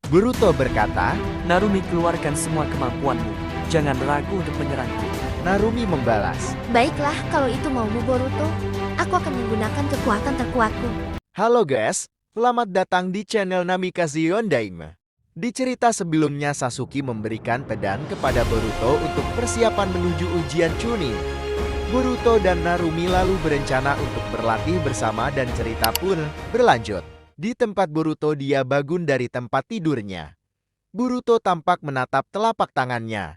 Boruto berkata. Narumi, keluarkan semua kemampuanmu. Jangan ragu untuk menyerangku. Narumi membalas. Baiklah, kalau itu maumu Boruto, aku akan menggunakan kekuatan terkuatku. Halo guys, selamat datang di channel Namikaze Yondaime. Di cerita sebelumnya Sasuke memberikan pedang kepada Boruto untuk persiapan menuju ujian Chunin. Boruto dan Narumi lalu berencana untuk berlatih bersama dan cerita pun berlanjut. Di tempat Boruto dia bangun dari tempat tidurnya. Boruto tampak menatap telapak tangannya.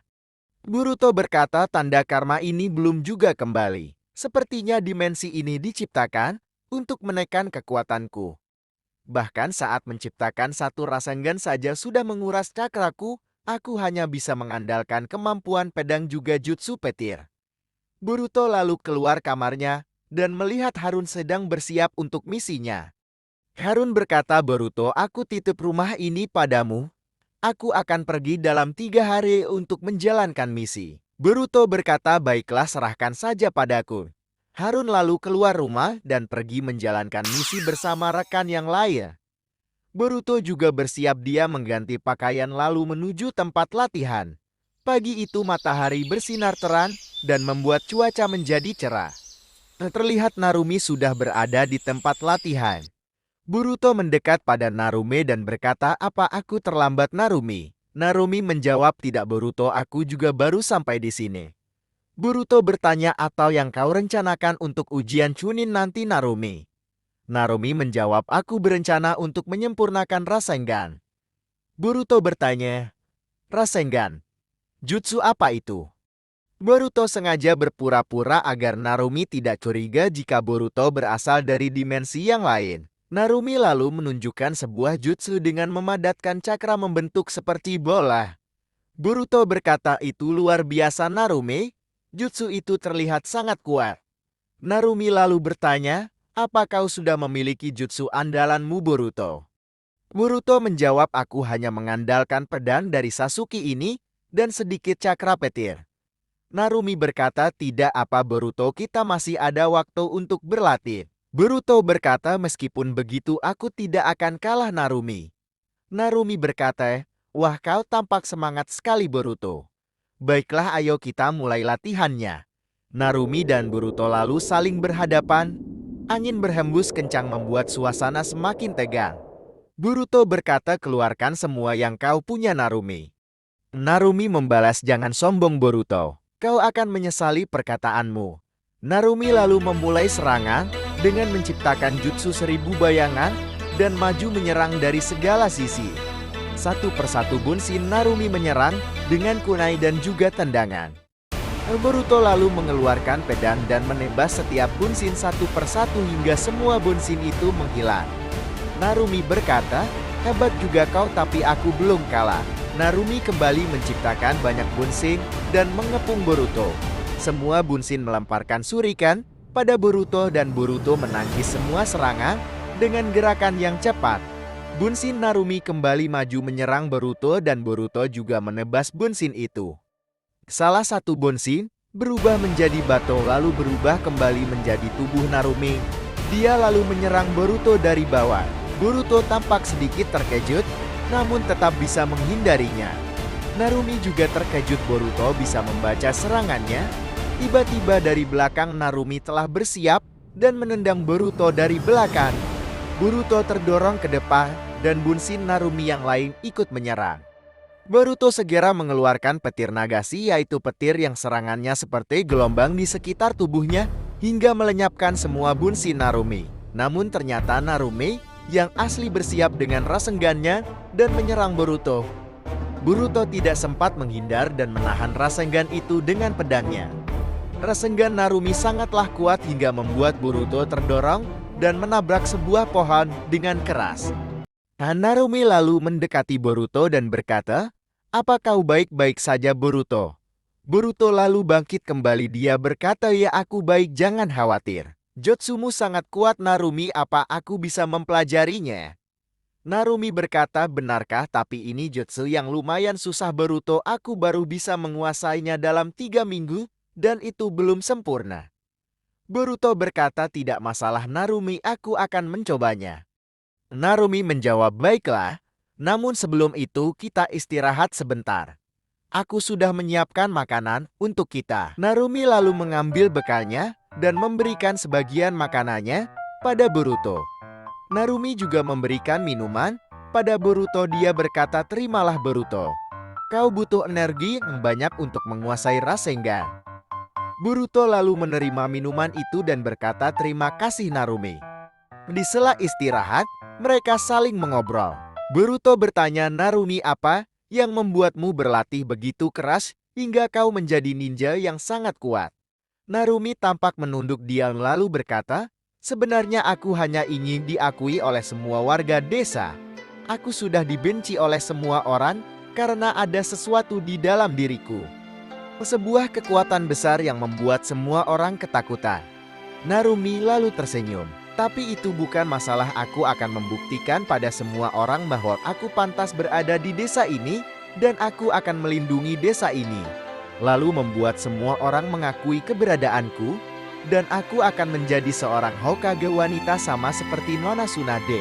Boruto berkata tanda karma ini belum juga kembali. Sepertinya dimensi ini diciptakan untuk menekan kekuatanku. Bahkan saat menciptakan satu Rasengan saja sudah menguras cakraku, aku hanya bisa mengandalkan kemampuan pedang juga jutsu petir. Boruto lalu keluar kamarnya dan melihat Harun sedang bersiap untuk misinya. Harun berkata, Boruto, aku titip rumah ini padamu. Aku akan pergi dalam 3 hari untuk menjalankan misi. Boruto berkata, baiklah, serahkan saja padaku. Harun lalu keluar rumah dan pergi menjalankan misi bersama rekan yang lain. Boruto juga bersiap, dia mengganti pakaian lalu menuju tempat latihan. Pagi itu matahari bersinar terang dan membuat cuaca menjadi cerah. Terlihat Narumi sudah berada di tempat latihan. Boruto mendekat pada Narumi dan berkata, apa aku terlambat Narumi? Narumi menjawab, tidak Boruto, aku juga baru sampai di sini. Boruto bertanya, atau yang kau rencanakan untuk ujian Chunin nanti Narumi? Narumi menjawab, aku berencana untuk menyempurnakan Rasengan. Boruto bertanya, Rasengan? Jutsu apa itu? Boruto sengaja berpura-pura agar Narumi tidak curiga jika Boruto berasal dari dimensi yang lain. Narumi lalu menunjukkan sebuah jutsu dengan memadatkan cakra membentuk seperti bola. Boruto berkata, itu luar biasa Narumi, jutsu itu terlihat sangat kuat. Narumi lalu bertanya, apa kau sudah memiliki jutsu andalanmu Boruto? Boruto menjawab, aku hanya mengandalkan pedang dari Sasuke ini dan sedikit cakra petir. Narumi berkata, tidak apa Boruto, kita masih ada waktu untuk berlatih. Boruto berkata, meskipun begitu aku tidak akan kalah Narumi. Narumi berkata, wah kau tampak semangat sekali Boruto. Baiklah ayo kita mulai latihannya. Narumi dan Boruto lalu saling berhadapan. Angin berhembus kencang membuat suasana semakin tegang. Boruto berkata, keluarkan semua yang kau punya Narumi. Narumi membalas, jangan sombong Boruto. Kau akan menyesali perkataanmu. Narumi lalu memulai serangan dengan menciptakan jutsu 1000 bayangan dan maju menyerang dari segala sisi. Satu persatu Bunshin Narumi menyerang dengan kunai dan juga tendangan. Boruto lalu mengeluarkan pedang dan menebas setiap Bunshin satu persatu hingga semua Bunshin itu menghilang. Narumi berkata, hebat juga kau tapi aku belum kalah. Narumi kembali menciptakan banyak Bunshin dan mengepung Boruto. Semua Bunshin melemparkan shuriken pada Boruto dan Boruto menangkis semua serangan dengan gerakan yang cepat. Bunshin Narumi kembali maju menyerang Boruto dan Boruto juga menebas Bunshin itu. Salah satu Bunshin berubah menjadi Bato lalu berubah kembali menjadi tubuh Narumi. Dia lalu menyerang Boruto dari bawah. Boruto tampak sedikit terkejut, namun tetap bisa menghindarinya. Narumi juga terkejut Boruto bisa membaca serangannya. Tiba-tiba dari belakang Narumi telah bersiap dan menendang Boruto dari belakang. Boruto terdorong ke depan dan Bunshin Narumi yang lain ikut menyerang. Boruto segera mengeluarkan petir Nagashi, yaitu petir yang serangannya seperti gelombang di sekitar tubuhnya hingga melenyapkan semua Bunshin Narumi. Namun ternyata Narumi yang asli bersiap dengan Rasengannya dan menyerang Boruto. Boruto tidak sempat menghindar dan menahan Rasengan itu dengan pedangnya. Rasengan Narumi sangatlah kuat hingga membuat Boruto terdorong dan menabrak sebuah pohon dengan keras. Narumi lalu mendekati Boruto dan berkata, apa kau baik-baik saja Boruto? Boruto lalu bangkit kembali, dia berkata, ya aku baik, jangan khawatir. Jutsumu sangat kuat Narumi, apa aku bisa mempelajarinya? Narumi berkata, benarkah, tapi ini jutsu yang lumayan susah Boruto, aku baru bisa menguasainya dalam 3 minggu dan itu belum sempurna. Boruto berkata, tidak masalah Narumi, aku akan mencobanya. Narumi menjawab, baiklah. Namun sebelum itu kita istirahat sebentar. Aku sudah menyiapkan makanan untuk kita. Narumi lalu mengambil bekalnya dan memberikan sebagian makanannya pada Boruto. Narumi juga memberikan minuman pada Boruto. Dia berkata, "Terimalah Boruto. Kau butuh energi yang banyak untuk menguasai Rasengan." Boruto lalu menerima minuman itu dan berkata, "Terima kasih Narumi." Di sela istirahat, mereka saling mengobrol. Boruto bertanya, "Narumi, apa yang membuatmu berlatih begitu keras hingga kau menjadi ninja yang sangat kuat?" Narumi tampak menunduk diam lalu berkata, "Sebenarnya aku hanya ingin diakui oleh semua warga desa. Aku sudah dibenci oleh semua orang karena ada sesuatu di dalam diriku. Sebuah kekuatan besar yang membuat semua orang ketakutan." Narumi lalu tersenyum. "Tapi itu bukan masalah. Aku akan membuktikan pada semua orang bahwa aku pantas berada di desa ini dan aku akan melindungi desa ini. Lalu membuat semua orang mengakui keberadaanku dan aku akan menjadi seorang Hokage wanita sama seperti Nona Tsunade."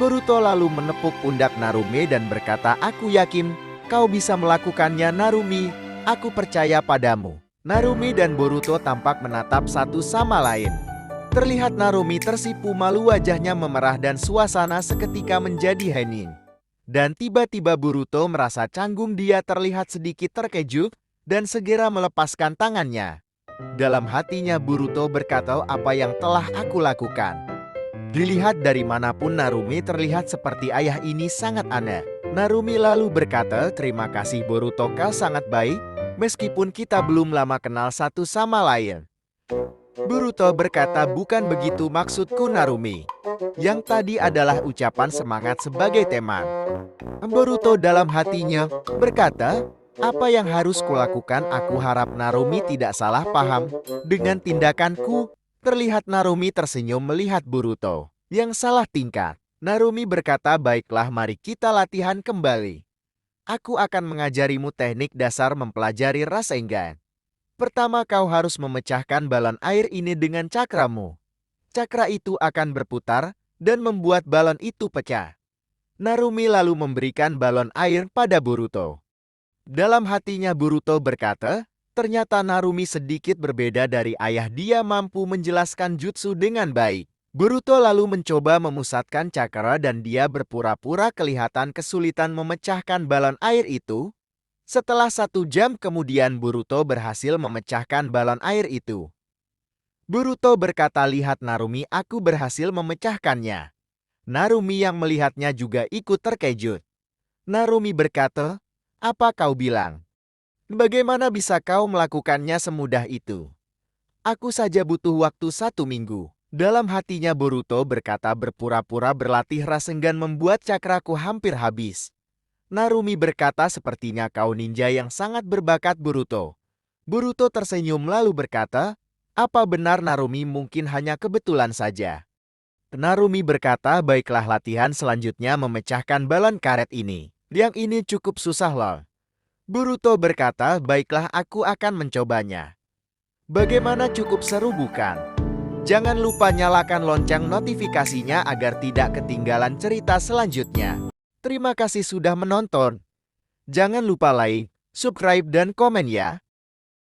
Boruto lalu menepuk pundak Narumi dan berkata, "Aku yakin kau bisa melakukannya Narumi. Aku percaya padamu." Narumi dan Boruto tampak menatap satu sama lain. Terlihat Narumi tersipu malu, wajahnya memerah dan suasana seketika menjadi hening. Dan tiba-tiba Boruto merasa canggung. Dia terlihat sedikit terkejut dan segera melepaskan tangannya. Dalam hatinya Boruto berkata, "Apa yang telah aku lakukan?" Dilihat dari manapun Narumi terlihat seperti ayah. Ini sangat aneh. Narumi lalu berkata, "Terima kasih Boruto, kau sangat baik meskipun kita belum lama kenal satu sama lain." Boruto berkata, "Bukan begitu maksudku Narumi. Yang tadi adalah ucapan semangat sebagai teman." Boruto dalam hatinya berkata, "Apa yang harus kulakukan? Aku harap Narumi tidak salah paham dengan tindakanku." Terlihat Narumi tersenyum melihat Boruto yang salah tingkah. Narumi berkata, "Baiklah, mari kita latihan kembali. Aku akan mengajarimu teknik dasar mempelajari Rasengan. Pertama kau harus memecahkan balon air ini dengan cakramu. Cakra itu akan berputar dan membuat balon itu pecah." Narumi lalu memberikan balon air pada Boruto. Dalam hatinya Boruto berkata, ternyata Narumi sedikit berbeda dari ayah. Dia mampu menjelaskan jutsu dengan baik. Boruto lalu mencoba memusatkan cakra dan dia berpura-pura kelihatan kesulitan memecahkan balon air itu. Setelah 1 jam kemudian Boruto berhasil memecahkan balon air itu. Boruto berkata, "Lihat Narumi, aku berhasil memecahkannya." Narumi yang melihatnya juga ikut terkejut. Narumi berkata, "Apa kau bilang? Bagaimana bisa kau melakukannya semudah itu? Aku saja butuh waktu 1 minggu." Dalam hatinya Boruto berkata, "Berpura-pura berlatih Rasengan membuat cakraku hampir habis." Narumi berkata, "Sepertinya kau ninja yang sangat berbakat Boruto." Boruto tersenyum lalu berkata, "Apa benar Narumi? Mungkin hanya kebetulan saja." Narumi berkata, "Baiklah, latihan selanjutnya memecahkan balon karet ini. Yang ini cukup susah loh." Boruto berkata, "Baiklah, aku akan mencobanya." Bagaimana, cukup seru bukan? Jangan lupa nyalakan lonceng notifikasinya agar tidak ketinggalan cerita selanjutnya. Terima kasih sudah menonton. Jangan lupa like, subscribe, dan komen ya.